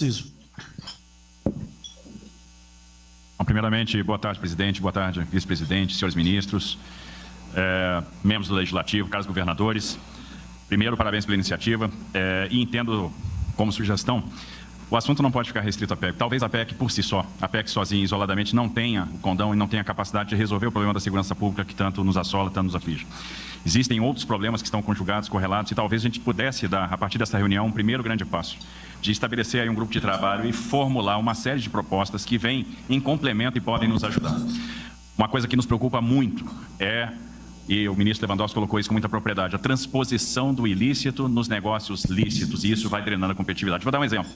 Isso. Bom, primeiramente, boa tarde, presidente, boa tarde, vice-presidente, senhores ministros, membros do Legislativo, caros governadores. Primeiro, parabéns pela iniciativa e entendo como sugestão, o assunto não pode ficar restrito à PEC. Talvez a PEC por si só, a PEC sozinha, isoladamente, não tenha o condão e não tenha a capacidade de resolver o problema da segurança pública que tanto nos assola, tanto nos aflige. Existem outros problemas que estão conjugados, correlatos, e talvez a gente pudesse dar, a partir dessa reunião, um primeiro grande passo de estabelecer aí um grupo de trabalho e formular uma série de propostas que vêm em complemento e podem nos ajudar. Uma coisa que nos preocupa muito e o ministro Lewandowski colocou isso com muita propriedade, a transposição do ilícito nos negócios lícitos, e isso vai drenando a competitividade. Vou dar um exemplo.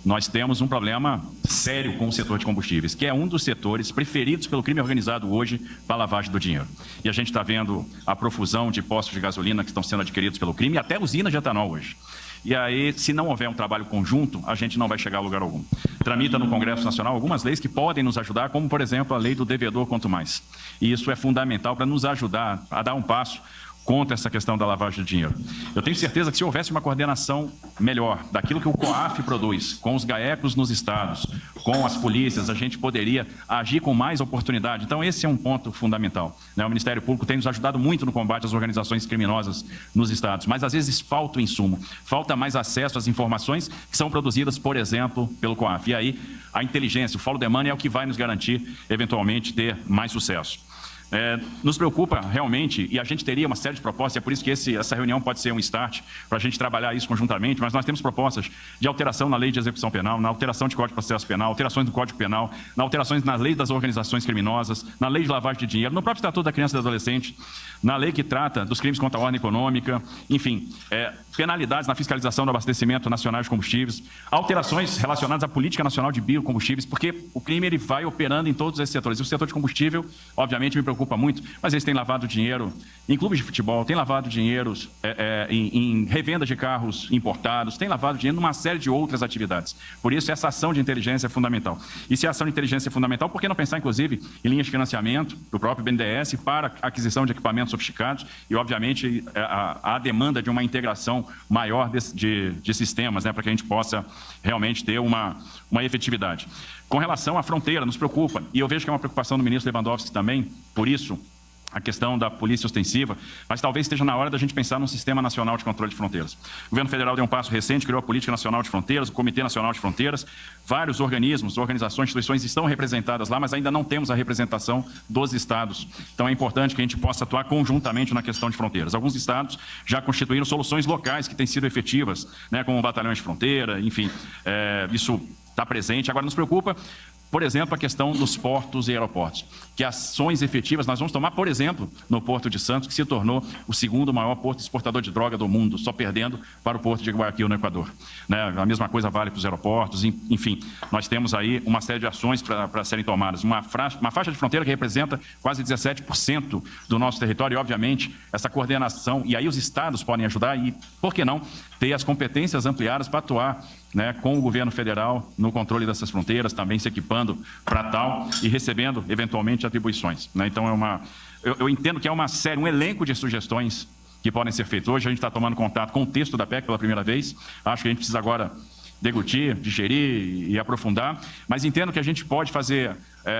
Nós temos um problema sério com o setor de combustíveis, que é um dos setores preferidos pelo crime organizado hoje para a lavagem do dinheiro. E a gente está vendo a profusão de postos de gasolina que estão sendo adquiridos pelo crime, e até usinas de etanol hoje. E aí, se não houver um trabalho conjunto, a gente não vai chegar a lugar algum. Tramita no Congresso Nacional algumas leis que podem nos ajudar, como, por exemplo, a lei do devedor quanto mais. E isso é fundamental para nos ajudar a dar um passo contra essa questão da lavagem de dinheiro. Eu tenho certeza que se houvesse uma coordenação melhor daquilo que o COAF produz, com os GAECos nos estados, com as polícias, a gente poderia agir com mais oportunidade. Então, esse é um ponto fundamental. O Ministério Público tem nos ajudado muito no combate às organizações criminosas nos estados, mas às vezes falta o insumo, falta mais acesso às informações que são produzidas, por exemplo, pelo COAF. E aí, a inteligência, o follow the money é o que vai nos garantir, eventualmente, ter mais sucesso. Nos preocupa realmente, e a gente teria uma série de propostas, é por isso que essa reunião pode ser um start para a gente trabalhar isso conjuntamente, mas nós temos propostas de alteração na lei de execução penal, na alteração de Código de Processo Penal, alterações do Código Penal, na alterações na lei das organizações criminosas, na lei de lavagem de dinheiro, no próprio Estatuto da Criança e do Adolescente, na lei que trata dos crimes contra a ordem econômica, enfim, penalidades na fiscalização do abastecimento nacional de combustíveis, alterações relacionadas à política nacional de biocombustíveis, porque o crime ele vai operando em todos esses setores. E o setor de combustível, obviamente, me preocupa muito, mas eles têm lavado dinheiro em clubes de futebol, têm lavado dinheiro em revenda de carros importados, têm lavado dinheiro numa série de outras atividades. Por isso, essa ação de inteligência é fundamental. E se a ação de inteligência é fundamental, por que não pensar, inclusive, em linhas de financiamento do próprio BNDES para aquisição de equipamentos sofisticados e, obviamente, a demanda de uma integração maior de sistemas, para que a gente possa realmente ter uma efetividade. Com relação à fronteira, nos preocupa, e eu vejo que é uma preocupação do ministro Lewandowski também, por isso, a questão da polícia ostensiva, mas talvez esteja na hora da gente pensar num sistema nacional de controle de fronteiras. O governo federal deu um passo recente, criou a Política Nacional de Fronteiras, o Comitê Nacional de Fronteiras, vários organismos, organizações, instituições estão representadas lá, mas ainda não temos a representação dos estados. Então é importante que a gente possa atuar conjuntamente na questão de fronteiras. Alguns estados já constituíram soluções locais que têm sido efetivas, como o Batalhão de Fronteira, enfim, isso está presente. Agora nos preocupa, por exemplo, a questão dos portos e aeroportos. Que ações efetivas nós vamos tomar, por exemplo, no Porto de Santos, que se tornou o segundo maior porto exportador de droga do mundo, só perdendo para o Porto de Guayaquil, no Equador. A mesma coisa vale para os aeroportos, enfim. Nós temos aí uma série de ações para serem tomadas. Uma faixa de fronteira que representa quase 17% do nosso território e, obviamente, essa coordenação, e aí os estados podem ajudar e, por que não, ter as competências ampliadas para atuar com o governo federal no controle dessas fronteiras, também se equipando para tal e recebendo, eventualmente, atribuições. Então, eu entendo que é uma série, um elenco de sugestões que podem ser feitas. Hoje a gente está tomando contato com o texto da PEC pela primeira vez. Acho que a gente precisa agora deglutir, digerir e aprofundar, mas entendo que a gente pode fazer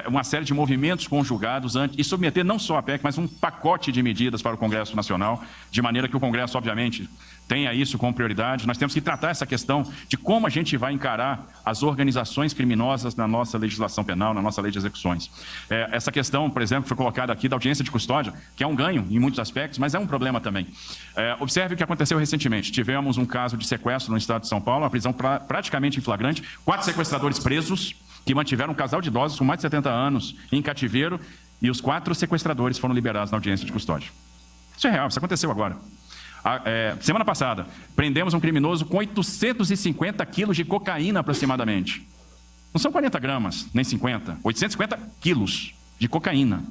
uma série de movimentos conjugados e submeter não só a PEC, mas um pacote de medidas para o Congresso Nacional, de maneira que o Congresso, obviamente, tenha isso como prioridade. Nós temos que tratar essa questão de como a gente vai encarar as organizações criminosas na nossa legislação penal, na nossa lei de execuções. Essa questão, por exemplo, foi colocada aqui da audiência de custódia, que é um ganho em muitos aspectos, mas é um problema também. Observe o que aconteceu recentemente. Tivemos um caso de sequestro no estado de São Paulo, uma prisão praticamente em flagrante, 4 sequestradores presos, que mantiveram um casal de idosos com mais de 70 anos em cativeiro, e os 4 sequestradores foram liberados na audiência de custódia. Isso é real, isso aconteceu agora. Semana passada, prendemos um criminoso com 850 quilos de cocaína aproximadamente. Não são 40 gramas, nem 50, 850 quilos de cocaína.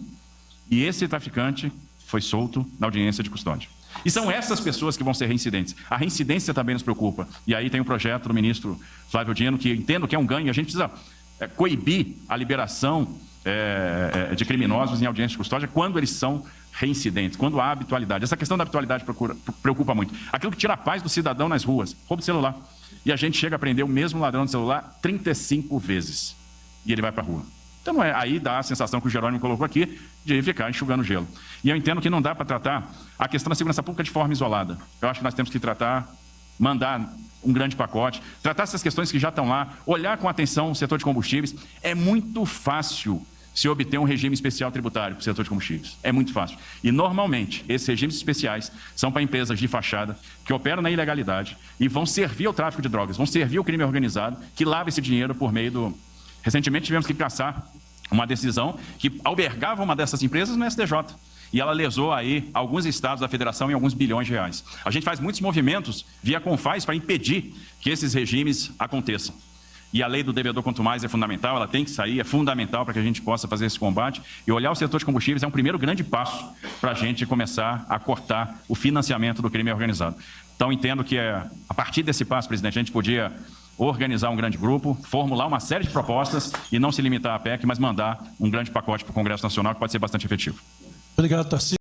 E esse traficante foi solto na audiência de custódia. E são essas pessoas que vão ser reincidentes. A reincidência também nos preocupa. E aí tem um projeto do ministro Flávio Dino, que entendo que é um ganho, a gente precisa coibir a liberação de criminosos em audiência de custódia quando eles são reincidentes, quando há habitualidade. Essa questão da habitualidade preocupa muito. Aquilo que tira a paz do cidadão nas ruas, roubo de celular. e a gente chega a prender o mesmo ladrão de celular 35 vezes. E ele vai para a rua. Então, não é, aí dá a sensação que o Jerônimo colocou aqui de ficar enxugando gelo. E eu entendo que não dá para tratar a questão da segurança pública de forma isolada. Eu acho que nós temos que tratar, mandar um grande pacote, tratar essas questões que já estão lá, olhar com atenção o setor de combustíveis. É muito fácil se obter um regime especial tributário para o setor de combustíveis. É muito fácil. E, normalmente, esses regimes especiais são para empresas de fachada que operam na ilegalidade e vão servir ao tráfico de drogas, vão servir ao crime organizado, que lava esse dinheiro por meio do... Recentemente, tivemos que caçar uma decisão que albergava uma dessas empresas no STJ. E ela lesou aí alguns estados da federação em alguns bilhões de reais. A gente faz muitos movimentos via Confaz para impedir que esses regimes aconteçam. E a lei do devedor quanto mais é fundamental, ela tem que sair, é fundamental para que a gente possa fazer esse combate. E olhar o setor de combustíveis é um primeiro grande passo para a gente começar a cortar o financiamento do crime organizado. Então, entendo que a partir desse passo, presidente, a gente podia organizar um grande grupo, formular uma série de propostas e não se limitar à PEC, mas mandar um grande pacote para o Congresso Nacional que pode ser bastante efetivo. Obrigado, Tarcísio.